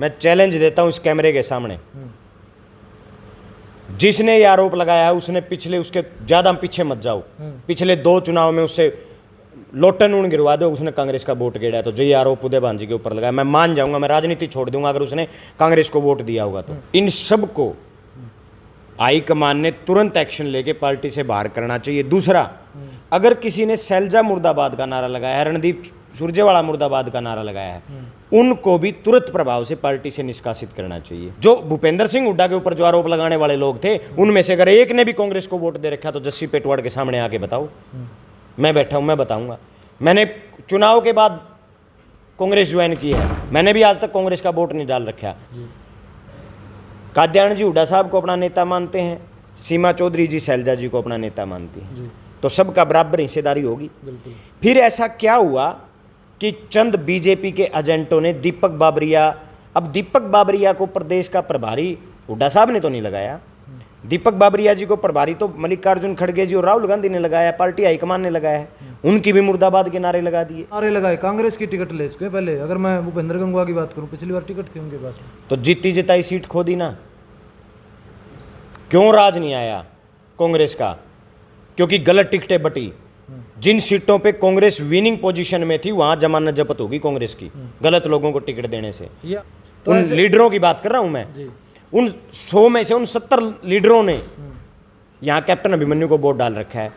मैं चैलेंज देता हूं इस कैमरे के सामने, जिसने ये आरोप लगाया है उसने पिछले, उसके ज्यादा पीछे मत जाओ, पिछले 2 चुनाव में उससे लोटन ऊन गिरवा दो, उसने कांग्रेस का वोट गिरा है। तो जो ये आरोप उदय भांजी के ऊपर लगाया, मैं मान जाऊंगा, मैं राजनीति छोड़ दूंगा अगर उसने कांग्रेस को वोट दिया होगा तो। इन सब को हाईकमान ने तुरंत एक्शन लेके पार्टी से बाहर करना चाहिए। दूसरा, अगर किसी ने शैलजा मुर्दाबाद का नारा लगाया है, रणदीप सुरजेवाला मुर्दाबाद का नारा लगाया है, उनको भी तुरंत प्रभाव से पार्टी से निष्कासित करना चाहिए। जो भूपेंद्र सिंह हुड्डा के ऊपर जो आरोप लगाने वाले लोग थे, उनमें से अगर एक ने भी कांग्रेस को वोट दे रखा तो जस्सी पेटवाड़ के सामने आके बताओ। मैं बैठा हूं, मैं बताऊंगा। मैंने चुनाव के बाद कांग्रेस ज्वाइन की है, मैंने भी आज तक कांग्रेस का वोट नहीं डाल रखा। कात्यायन जी हुड्डा साहब को अपना नेता मानते हैं, सीमा चौधरी जी शैलजा जी को अपना नेता मानती हैं, तो सबका बराबर हिस्सेदारी होगी। फिर ऐसा क्या हुआ कि चंद बीजेपी के एजेंटों ने दीपक बाबरिया, अब दीपक बाबरिया को प्रदेश का प्रभारी हुड्डा साहब ने तो नहीं लगाया, दीपक बाबरिया जी को प्रभारी तो मल्लिकार्जुन खड़गे जी और राहुल गांधी ने लगाया, पार्टी हाईकमान ने लगाया है, उनकी भी मुर्दाबाद के नारे लगा दिए। नारे लगाए, कांग्रेस की टिकट ले चुके पहले। अगर मैं भूपेंद्र गंगवा की बात करूं, पिछली बार टिकट थी उनके पास, तो जीती जिताई सीट खो दी ना। क्यों राज नहीं आया कांग्रेस का? क्योंकि गलत टिकटें बटी। जिन सीटों पे कांग्रेस विनिंग पोजीशन में थी वहां जमानत जब्त होगी कांग्रेस की, गलत लोगों को टिकट देने से। तो उन लीडरों की बात कर रहा हूं मैं, उन 100 में से उन 70 लीडरों ने यहाँ कैप्टन अभिमन्यु को वोट डाल रखा है।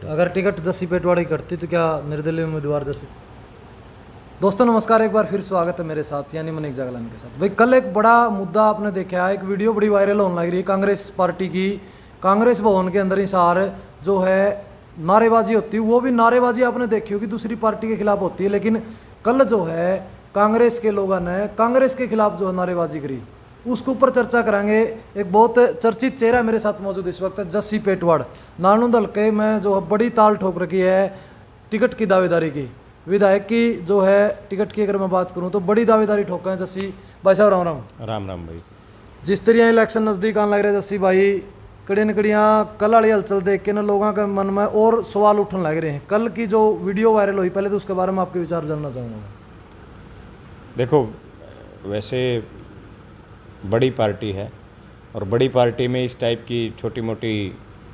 अगर टिकट जस्सी पेटवाड़ की कटती तो क्या निर्दलीय उम्मीदवार जैसे। दोस्तों नमस्कार, एक बार फिर स्वागत है मेरे साथ यानी मनीष जागलान के साथ। भाई कल एक बड़ा मुद्दा आपने देखा है, एक वीडियो बड़ी वायरल होने लग रही है कांग्रेस पार्टी की। कांग्रेस भवन के अंदर हिसार जो है नारेबाजी होती है, वो भी नारेबाजी आपने देखी होगी दूसरी पार्टी के खिलाफ होती है, लेकिन कल जो है कांग्रेस के लोगों ने कांग्रेस के खिलाफ जो है नारेबाजी करी, उसके ऊपर चर्चा करेंगे। एक बहुत चर्चित चेहरा मेरे साथ मौजूद इस वक्त जस्सी पेटवाड़, नानू दल के में जो बड़ी ताल ठोक रखी है टिकट की दावेदारी की। विधायक की जो है टिकट की अगर मैं बात करूं तो बड़ी दावेदारी ठोका है जस्सी भाई साहब। राम राम। राम राम भाई। जिस तरह इलेक्शन नज़दीक आने लग रहे जस्सी भाई, कड़िया न कड़िया कल वाली हलचल देख के ना लोगों के मन में और सवाल उठने लग रहे हैं। कल की जो वीडियो वायरल हुई, पहले तो उसके बारे में आपके विचार जानना चाहूँगा। देखो, वैसे बड़ी पार्टी है और बड़ी पार्टी में इस टाइप की छोटी मोटी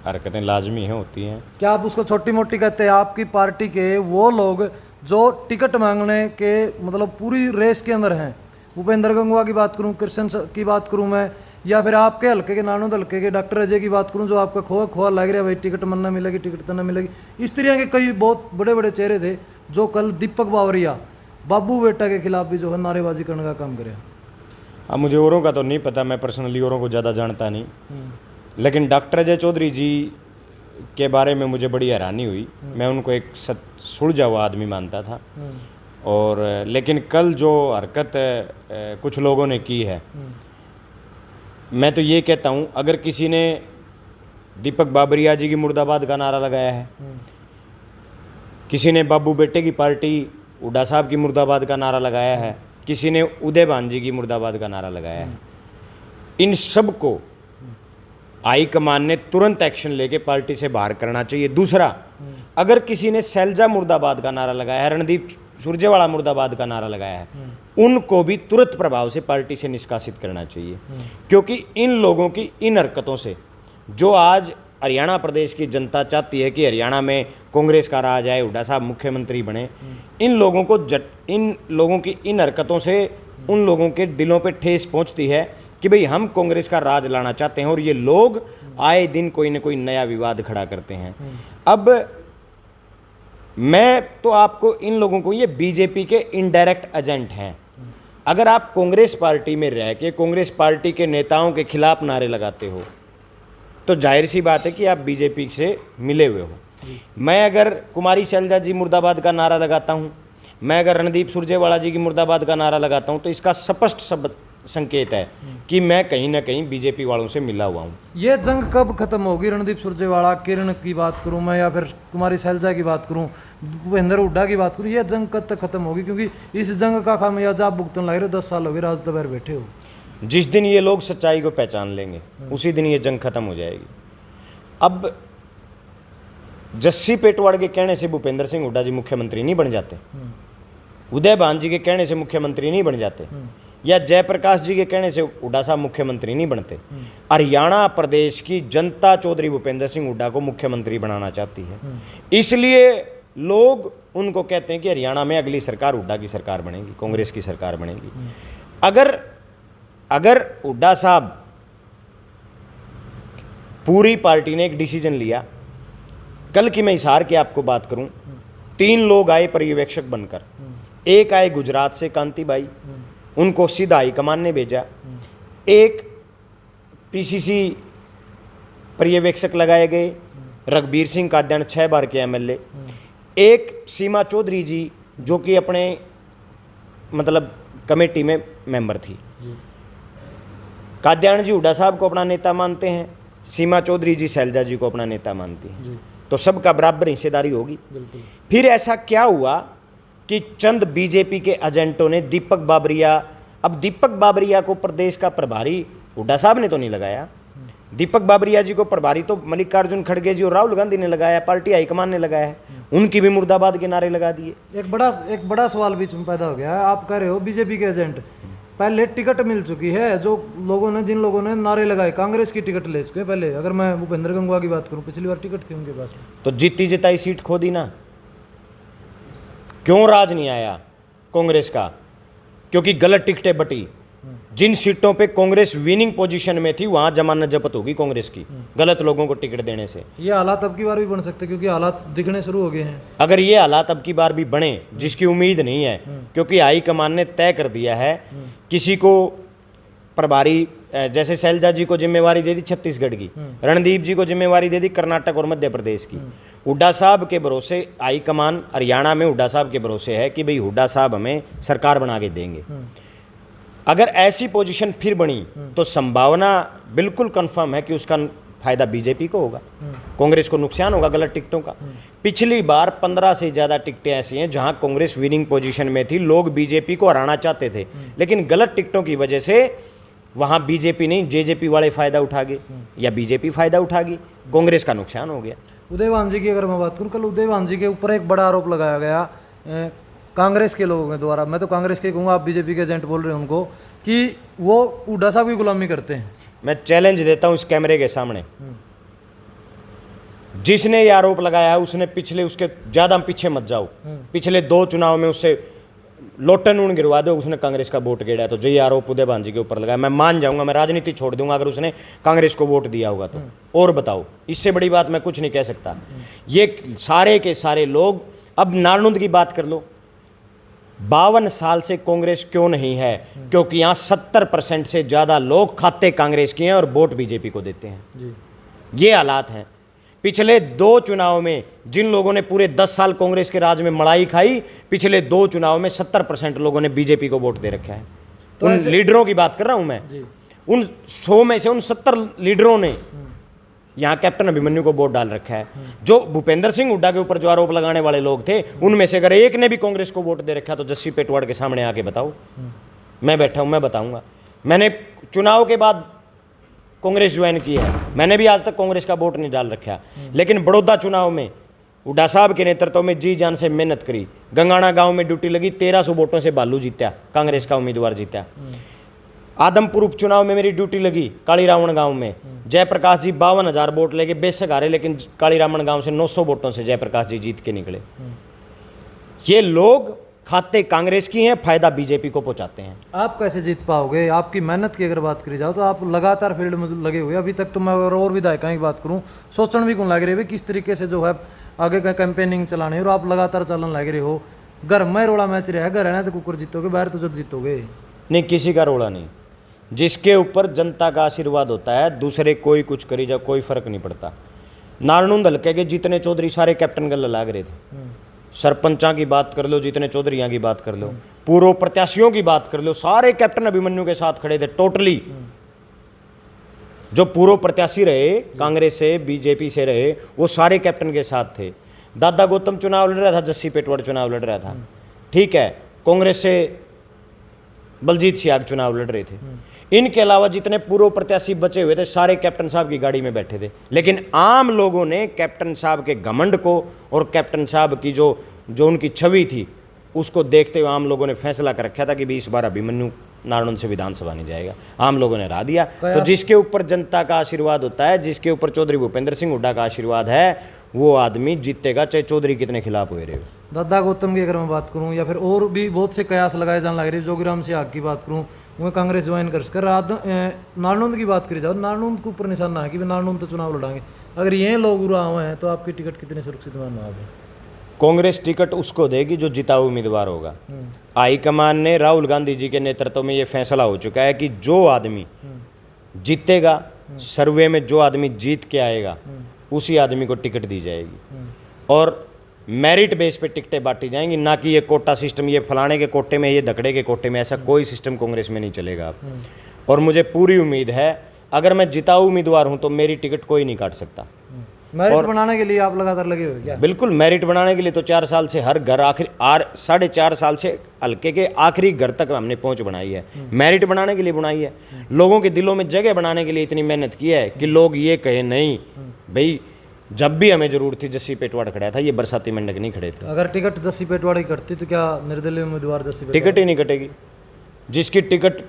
हरकतें लाजमी हैं, होती हैं। क्या आप उसको छोटी मोटी कहते हैं? आपकी पार्टी के वो लोग जो टिकट मांगने के मतलब पूरी रेस के अंदर हैं, भूपेंद्र गंगवा की बात करूं, कृष्ण की बात करूं मैं, या फिर आपके हल्के के नानू हल्के के डॉक्टर अजय की बात करूं, जो आपका खोआ लग रहा है भाई टिकट मन ना मिलेगी, टिकट तो ना मिलेगी, इस तरह के कई बहुत बड़े बड़े चेहरे थे जो कल दीपक बावरिया बाबू बेटा के खिलाफ भी जो है नारेबाजी करने का काम करे। अब मुझे औरों का तो नहीं पता, मैं पर्सनली औरों को ज़्यादा जानता नहीं, लेकिन डॉक्टर अजय चौधरी जी के बारे में मुझे बड़ी हैरानी हुई। मैं उनको एक सुलझा हुआ आदमी मानता था, और लेकिन कल जो हरकत कुछ लोगों ने की है, मैं तो ये कहता हूँ, अगर किसी ने दीपक बाबरिया जी की मुर्दाबाद का नारा लगाया है, किसी ने बाबू बेटे की पार्टी हुड्डा साहब की मुर्दाबाद का नारा लगाया है, किसी ने उदय भांजी की मुर्दाबाद का नारा लगाया है, इन सब को हाईकमान ने तुरंत एक्शन लेके पार्टी से बाहर करना चाहिए। दूसरा, अगर किसी ने शैलजा मुर्दाबाद का नारा लगाया है, रणदीप सुरजेवाला मुर्दाबाद का नारा लगाया है, उनको भी तुरंत प्रभाव से पार्टी से निष्कासित करना चाहिए। क्योंकि इन लोगों की इन हरकतों से जो आज हरियाणा प्रदेश की जनता चाहती है कि हरियाणा में कांग्रेस का राज आए, हुड्डा साहब मुख्यमंत्री बने, इन लोगों की इन हरकतों से उन लोगों के दिलों पे ठेस पहुंचती है कि भाई हम कांग्रेस का राज लाना चाहते हैं, और ये लोग आए दिन कोई ना कोई नया विवाद खड़ा करते हैं। अब मैं तो आपको इन लोगों को, ये बीजेपी के इनडायरेक्ट एजेंट हैं। अगर आप कांग्रेस पार्टी में रह के कांग्रेस पार्टी के नेताओं के खिलाफ नारे लगाते हो तो जाहिर सी बात है कि आप बीजेपी से मिले हुए हो। मैं अगर कुमारी शैलजा जी मुर्दाबाद का नारा लगाता हूं, मैं अगर रणदीप सुरजेवाला जी की मुर्दाबाद का नारा लगाता हूं, तो इसका स्पष्ट संकेत है कि मैं कहीं ना कहीं बीजेपी वालों से मिला हुआ हूं। ये जंग कब खत्म होगी? रणदीप सुरजेवाला, किरण की बात करूं मैं, या फिर कुमारी शैलजा की बात करूं, भूपेंद्र हुड्डा की बात करूं, ये जंग कब तक खत्म होगी? क्योंकि इस जंग का खामियाजा आप भुगतने लग रहे हो, 10 साल हो गए राज दबार बैठे हो। जिस दिन ये लोग सच्चाई को पहचान लेंगे उसी दिन ये जंग खत्म हो जाएगी। अब जस्सी पेटवाड़ के कहने से भूपेंद्र सिंह हुड्डा जी मुख्यमंत्री नहीं बन जाते, उदय भांजी के कहने से मुख्यमंत्री नहीं बन जाते, या जयप्रकाश जी के कहने से हुड्डा साहब मुख्यमंत्री नहीं बनते। हरियाणा प्रदेश की जनता चौधरी भूपेंद्र सिंह हुड्डा को मुख्यमंत्री बनाना चाहती है, इसलिए लोग उनको कहते हैं कि हरियाणा में अगली सरकार हुड्डा की सरकार बनेगी, कांग्रेस की सरकार बनेगी। अगर हुड्डा साहब, पूरी पार्टी ने एक डिसीजन लिया, कल की मैं हिसार की आपको बात करूं, 3 लोग आए पर्यवेक्षक बनकर, एक आए गुजरात से कांतिबाई, उनको सीधा हाईकमान ने भेजा, एक पीसीसी पर्यवेक्षक लगाए गए रघबीर सिंह काद्यान 6 बार के एमएलए, एक सीमा चौधरी जी जो कि अपने मतलब कमेटी में मेंबर थी। काद्यान जी हुड्डा साहब को अपना नेता मानते हैं, सीमा चौधरी जी शैलजा जी को अपना नेता मानती हैं, तो सबका बराबर हिस्सेदारी होगी। फिर ऐसा क्या हुआ कि चंद बीजेपी के एजेंटों ने दीपक बाबरिया, अब दीपक बाबरिया को प्रदेश का प्रभारी हुड्डा साहब ने तो नहीं लगाया, दीपक बाबरिया जी को प्रभारी तो मल्लिकार्जुन खड़गे जी और राहुल गांधी ने लगाया, पार्टी हाईकमान ने लगाया है, उनकी भी मुर्दाबाद के नारे लगा दिए। एक बड़ा सवाल बीच में पैदा हो गया है। आप कह रहे हो बीजेपी के एजेंट, पहले टिकट मिल चुकी है, जो लोगों ने, जिन लोगों ने नारे लगाए, कांग्रेस की टिकट ले चुके पहले। अगर मैं भूपेंद्र गंगवा की बात करूं, पिछली बार टिकट थी उनके पास, तो जीती जिताई सीट खो दी ना। क्यों राज नहीं आया कांग्रेस का? क्योंकि गलत टिकटें बटी। जिन सीटों पे कांग्रेस विनिंग पोजीशन में थी वहां जमानत जब्त होगी कांग्रेस की, गलत लोगों को टिकट देने से। ये हालात अब की बार भी बन सकते, क्योंकि हालात दिखने शुरू हो गए हैं। अगर ये हालात अब की बार भी बने, जिसकी उम्मीद नहीं है, क्योंकि हाईकमान ने तय कर दिया है, किसी को प्रभारी, जैसे शैलजा जी को जिम्मेवारी दे दी छत्तीसगढ़ की, रणदीप जी को जिम्मेवारी दे दी कर्नाटक और मध्य प्रदेश की। हुड्डा साहब के भरोसे हाईकमान हरियाणा में हुड्डा साहब के भरोसे है कि भाई हुड्डा साहब हमें सरकार बना के देंगे। अगर ऐसी पोजीशन फिर बनी तो संभावना बिल्कुल कंफर्म है कि उसका फायदा बीजेपी को होगा, कांग्रेस को नुकसान होगा गलत टिकटों का। पिछली बार 15 से ज़्यादा टिकटें ऐसी हैं जहां कांग्रेस विनिंग पोजीशन में थी, लोग बीजेपी को हराना चाहते थे, लेकिन गलत टिकटों की वजह से वहां बीजेपी नहीं, जेजेपी वाले फायदा उठा गए या बीजेपी फायदा उठा गई, कांग्रेस का नुकसान हो गया। उदय वांझी की अगर मैं बात करूं, कल उदय वांझी के ऊपर एक बड़ा आरोप लगाया गया कांग्रेस के लोगों के द्वारा, मैं तो कांग्रेस के कहूँगा, आप बीजेपी के एजेंट बोल रहे हैं उनको, कि वो हुड्डा साहब की गुलामी करते हैं। मैं चैलेंज देता हूं इस कैमरे के सामने, जिसने ये आरोप लगाया है उसने पिछले, उसके ज़्यादा पीछे मत जाओ, पिछले 2 चुनाव में उससे लोटन ऊन गिरवा दो, उसने कांग्रेस का वोट गिरा, तो जो ये आरोप उदय वांझी के ऊपर लगाया, मैं मान जाऊंगा, मैं राजनीति छोड़ दूंगा अगर उसने कांग्रेस को वोट दिया होगा तो। और बताओ, इससे बड़ी बात मैं कुछ नहीं कह सकता। ये सारे के सारे लोग, अब नारनौंद की बात कर लो, 52 साल से कांग्रेस क्यों नहीं है? क्योंकि यहाँ 70% से ज़्यादा लोग खाते कांग्रेस के हैं और वोट बीजेपी को देते हैं जी। ये हालात हैं। पिछले 2 चुनाव में जिन लोगों ने पूरे 10 साल कांग्रेस के राज में मड़ाई खाई, पिछले 2 चुनाव में 70% लोगों ने बीजेपी को वोट दे रखा है। तो उन लीडरों की बात कर रहा हूं मैं, उन 100 में से उन 70 लीडरों ने यहाँ कैप्टन अभिमन्यु को वोट डाल रखा है। जो भूपेंद्र सिंह हुड्डा के ऊपर जो आरोप लगाने वाले लोग थे, उनमें से अगर एक ने भी कांग्रेस को वोट दे रखा तो जस्सी पेटवाड़ के सामने आके बताओ, मैं बैठा हूं, मैं बताऊंगा। मैंने चुनाव के बाद कांग्रेस ज्वाइन की है, मैंने भी आज तक कांग्रेस का वोट नहीं डाल रखा, लेकिन बड़ौदा चुनाव में हुड्डा साहब के नेतृत्व में जी जान से मेहनत करी, गंगाना गांव में ड्यूटी लगी, 1300 वोटों से बालू जीता, कांग्रेस का उम्मीदवार जीता। आदमपुर उपचुनाव में मेरी ड्यूटी लगी काली रावण गांव में, जयप्रकाश जी 52,000 वोट लेके बेशक हारे, लेकिन काली रावण गांव से 900 वोटों से जयप्रकाश जी जीत के निकले। ये लोग खाते कांग्रेस की हैं, फायदा बीजेपी को पहुंचाते हैं। आप कैसे जीत पाओगे? आपकी मेहनत की अगर बात करी जाओ तो आप लगातार फील्ड में लगे हुए, अभी तक तो मैं अगर और विधायकों की बात करूं, सोचने भी कौन लग रही है किस तरीके से जो है आगे का कैंपेनिंग चलाने, और आप लगातार चलन लग रहे हो। घर में रोड़ा मैच रहा है, घर रहना तो कुकर जीतोगे, बाहर तो जब जीतोगे नहीं, किसी का रोड़ा नहीं। जिसके ऊपर जनता का आशीर्वाद होता है, दूसरे कोई कुछ करी जा कोई फर्क नहीं पड़ता। नारनौंद हल्के के जितने चौधरी सारे कैप्टन गल लाग रहे थे, सरपंचा की बात कर लो, जितने चौधरियां की बात कर लो, पूर्व प्रत्याशियों की बात कर लो, सारे कैप्टन अभिमन्यु के साथ खड़े थे टोटली। जो पूर्व प्रत्याशी रहे कांग्रेस से, बीजेपी से रहे, वो सारे कैप्टन के साथ थे। दादा गौतम चुनाव लड़ रहा था, जस्सी पेटवाड़ चुनाव लड़ रहा था, ठीक है, कांग्रेस से बलजीत सियाग चुनाव लड़ रहे थे। इनके अलावा जितने पूर्व प्रत्याशी बचे हुए थे सारे कैप्टन साहब की गाड़ी में बैठे थे, लेकिन आम लोगों ने कैप्टन साहब के घमंड को और कैप्टन साहब की जो उनकी छवि थी उसको देखते हुए आम लोगों ने फैसला कर रखा था कि भी इस बार अभिमन्यु नारनौंद से विधानसभा नहीं जाएगा। आम लोगों ने राह दिया। तो जिसके ऊपर जनता का आशीर्वाद होता है, जिसके ऊपर चौधरी भूपेंद्र सिंह हुड्डा का आशीर्वाद है, वो आदमी जीतेगा, चाहे चौधरी कितने खिलाफ हुए रहे। दादा गौतम की अगर मैं बात करूं, या फिर और भी बहुत से कयास लगाए जाने लग रहे हैं, जोगीराम से आग की बात करूं, वो कांग्रेस ज्वाइन कर नारनौंद की बात करी जाओ, नारनौंद के ऊपर निशाना है कि नारनौंद तो चुनाव लड़ाएंगे। अगर ये लोग उड़ा हुए हैं तो आपकी टिकट कितनी सुरक्षित मानना आपने? कांग्रेस टिकट उसको देगी जो जिता हुआ उम्मीदवार होगा। हाईकमान ने राहुल गांधी जी के नेतृत्व में ये फैसला हो चुका है कि जो आदमी जीतेगा, सर्वे में जो आदमी जीत के आएगा, उसी आदमी को टिकट दी जाएगी और मेरिट बेस पे टिकटें बांटी जाएंगी, ना कि ये कोटा सिस्टम, ये फलाने के कोटे में, ये धकड़े के कोटे में। ऐसा कोई सिस्टम कांग्रेस में नहीं चलेगा अब। और मुझे पूरी उम्मीद है, अगर मैं जिताऊ उम्मीदवार हूं तो मेरी टिकट कोई नहीं काट सकता। मेरिट बनाने के लिए आप लगातार लगे हुए क्या? बिल्कुल, मेरिट बनाने के लिए तो 4 साल से हर घर, आखिर 4.5 साल से हल्के के आखिरी घर तक हमने पहुंच बनाई है। मेरिट बनाने के लिए बनाई है, लोगों के दिलों में जगह बनाने के लिए इतनी मेहनत की है कि लोग ये कहे नहीं भाई, जब भी हमें जरूरत थी जस्सी पेटवाड़ खड़ा था, ये बरसाती मेंढक नहीं खड़े थे। अगर टिकट जस्सी पेटवाड़ की कटती तो क्या निर्दलीय उम्मीदवार जस्सी टिकट ही नहीं कटेगी। जिसकी टिकट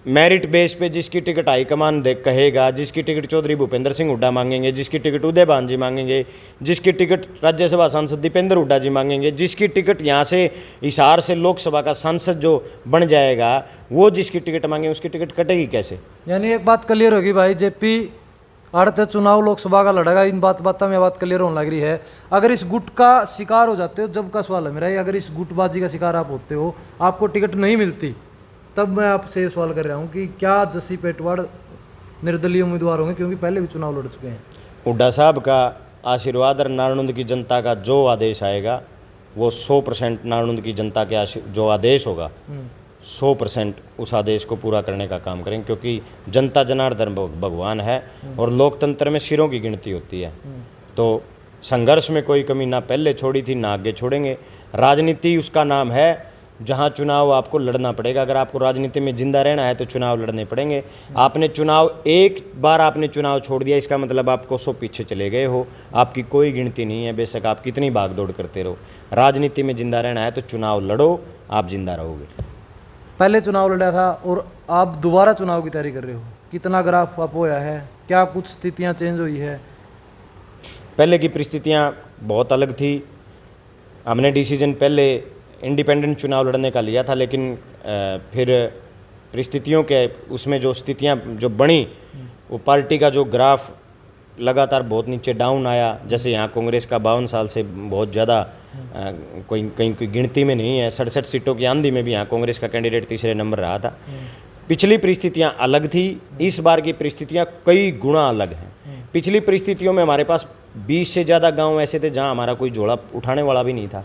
मेरिट बेस पे, जिसकी टिकट हाईकमान कहेगा, जिसकी टिकट चौधरी भूपेंद्र सिंह हुड्डा मांगेंगे, जिसकी टिकट उदय भान जी मांगेंगे, जिसकी टिकट राज्यसभा सांसद दीपेंद्र हुड्डा जी मांगेंगे, जिसकी टिकट यहाँ से हिसार से लोकसभा का सांसद जो बन जाएगा, वो जिसकी टिकट मांगे उसकी टिकट कटेगी कैसे? यानी एक बात क्लियर होगी भाई, जेपी आड़ते चुनाव लोकसभा का लड़ेगा, इन बातों में बात क्लियर होने लग रही है। अगर इस गुट का शिकार हो जाते हो, जब का सवाल है मेरा ये, अगर इस गुटबाजी का शिकार आप होते हो, आपको टिकट नहीं मिलती, तब मैं आपसे ये सवाल कर रहा हूँ कि क्या जस्सी पेटवाड़ निर्दलीय उम्मीदवार होंगे, क्योंकि पहले भी चुनाव लड़ चुके हैं। हुड्डा साहब का आशीर्वाद और नारनौंद की जनता का जो आदेश आएगा, वो 100% नारनौंद की जनता के जो आदेश होगा 100% उस आदेश को पूरा करने का काम करेंगे, क्योंकि जनता जनार्दन भगवान है और लोकतंत्र में सिरों की गिनती होती है। तो संघर्ष में कोई कमी ना पहले छोड़ी थी ना आगे छोड़ेंगे। राजनीति उसका नाम है जहां चुनाव आपको लड़ना पड़ेगा। अगर आपको राजनीति में जिंदा रहना है तो चुनाव लड़ने पड़ेंगे। आपने चुनाव, एक बार आपने चुनाव छोड़ दिया, इसका मतलब आप कोसों पीछे चले गए हो, आपकी कोई गिनती नहीं है, बेशक आप कितनी भागदौड़ करते रहो। राजनीति में जिंदा रहना है तो चुनाव लड़ो, आप जिंदा रहोगे। पहले चुनाव लड़ा था और आप दोबारा चुनाव की तैयारी कर रहे हो, कितना ग्राफ अप होया है, क्या कुछ स्थितियाँ चेंज हुई है? पहले की परिस्थितियाँ बहुत अलग थी। हमने डिसीजन पहले इंडिपेंडेंट चुनाव लड़ने का लिया था, लेकिन फिर परिस्थितियों के उसमें जो स्थितियां जो बनी, वो पार्टी का जो ग्राफ लगातार बहुत नीचे डाउन आया। जैसे यहाँ कांग्रेस का 52 साल से बहुत ज़्यादा कोई गिनती में नहीं है, 67 सीटों की आंधी में भी यहाँ कांग्रेस का कैंडिडेट तीसरे नंबर रहा था। पिछली परिस्थितियाँ अलग थी, इस बार की परिस्थितियाँ कई गुना अलग हैं। पिछली परिस्थितियों में हमारे पास 20 से ज़्यादा गांव ऐसे थे जहां हमारा कोई झोला उठाने वाला भी नहीं था,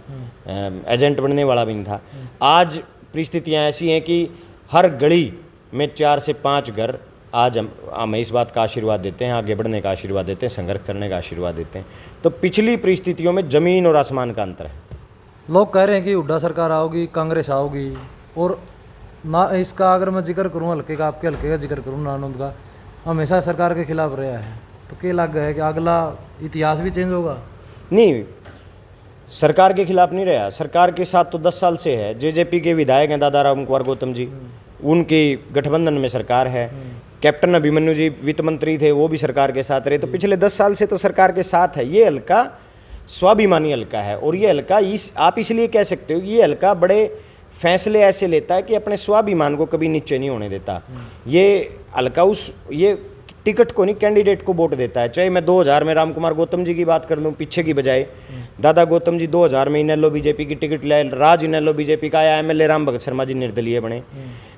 एजेंट बनने वाला भी नहीं था। आज परिस्थितियां ऐसी हैं कि हर गली में 4 से 5 घर आज हमें इस बात का आशीर्वाद देते हैं, आगे बढ़ने का आशीर्वाद देते हैं, संघर्ष करने का आशीर्वाद देते हैं। तो पिछली परिस्थितियों में ज़मीन और आसमान का अंतर है। लोग कह रहे हैं कि हुड्डा सरकार आओगी, कांग्रेस आओगी, और ना इसका अगर मैं जिक्र करूँ हल्के का, आपके हल्के का जिक्र करूँ, नारनौंद का हमेशा सरकार के खिलाफ रहा है, तो क्या लग है कि अगला इतिहास भी चेंज होगा? नहीं, सरकार के खिलाफ नहीं रहा, सरकार के साथ तो 10 साल से है। जेजेपी के विधायक हैं दादा राम कुमार गौतम जी, उनकी गठबंधन में सरकार है। कैप्टन अभिमन्यु जी वित्त मंत्री थे, वो भी सरकार के साथ रहे। तो पिछले 10 साल से तो सरकार के साथ है। ये हल्का स्वाभिमानी हल्का है, और ये हल्का आप इसलिए कह सकते हो, ये हल्का बड़े फैसले ऐसे लेता है कि अपने स्वाभिमान को कभी नीचे नहीं होने देता। ये हल्का ये टिकट को नहीं, कैंडिडेट को वोट देता है। चाहे मैं 2000 में राम कुमार गौतम जी की बात कर लूँ, पीछे की बजाय दादा गौतम जी 2000 में इनेलो बीजेपी की टिकट लाए, राज इनेलो बीजेपी का आया, एमएलए राम भगत शर्मा जी निर्दलीय बने।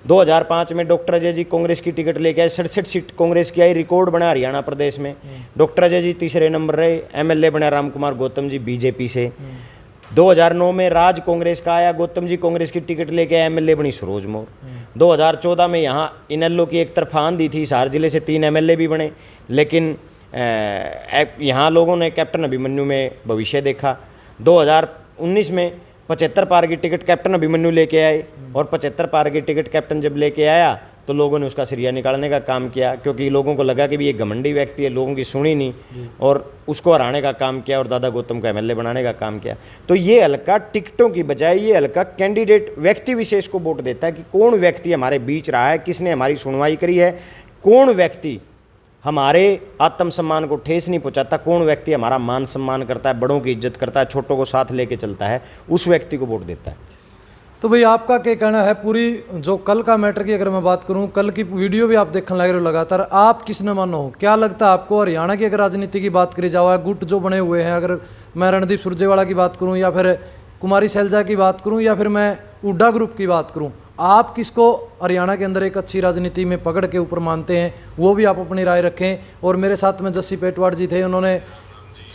2005 में डॉक्टर अजय जी कांग्रेस की टिकट लेके आए, 67 सीट कांग्रेस की आई, रिकॉर्ड बना हरियाणा प्रदेश में। डॉक्टर अजय जी तीसरे नंबर रहे, एमएलए बना राम कुमार गौतम जी बीजेपी से। 2009 में राज कांग्रेस का आया, गौतम जी कांग्रेस की टिकट लेके आए, एमएलए बनी सरोज मोर। 2014 में यहाँ इनेलो की एक तरफा आंधी थी, हिसार जिले से 3 एमएलए भी बने, लेकिन यहाँ लोगों ने कैप्टन अभिमन्यु में भविष्य देखा। 2019 में 75 पार की टिकट कैप्टन अभिमन्यु लेके आए, और 75 पार की टिकट कैप्टन जब लेके आया तो लोगों ने उसका सिरिया निकालने का काम किया, क्योंकि लोगों को लगा कि भी ये घमंडी व्यक्ति है, लोगों की सुनी नहीं और उसको हराने का काम किया और दादा गौतम को एमएलए बनाने का काम किया। तो ये हल्का टिकटों की बजाय ये हल्का कैंडिडेट व्यक्ति विशेष को वोट देता है कि कौन व्यक्ति हमारे बीच रहा है, किसने हमारी सुनवाई करी है, कौन व्यक्ति हमारे आत्मसम्मान को ठेस नहीं पहुंचाता, कौन व्यक्ति हमारा मान सम्मान करता है, बड़ों की इज्जत करता है, छोटों को साथ लेके चलता है, उस व्यक्ति को वोट देता है। तो भाई आपका क्या कहना है पूरी जो कल का मैटर की अगर मैं बात करूं, कल की वीडियो भी आप देखने लग रहे हो लगातार, आप किस न मानो हो, क्या लगता है आपको? हरियाणा की अगर राजनीति की बात करी जाए, गुट जो बने हुए हैं, अगर मैं रणदीप सुरजेवाला की बात करूं या फिर कुमारी शैलजा की बात करूं या फिर मैं हुड्डा ग्रुप की बात करूं, आप किसको हरियाणा के अंदर एक अच्छी राजनीति में पकड़ के ऊपर मानते हैं, वो भी आप अपनी राय रखें। और मेरे साथ में जस्सी पेटवाड़ जी थे, उन्होंने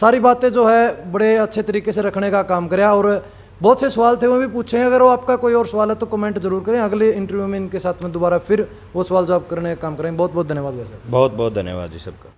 सारी बातें जो है बड़े अच्छे तरीके से रखने का काम कराया और बहुत से सवाल थे वो भी पूछे हैं। अगर वो आपका कोई और सवाल है तो कमेंट जरूर करें, अगले इंटरव्यू में इनके साथ में दोबारा फिर वो सवाल जवाब करने का काम करें। बहुत बहुत धन्यवाद वैसे। बहुत बहुत धन्यवाद जी सबका।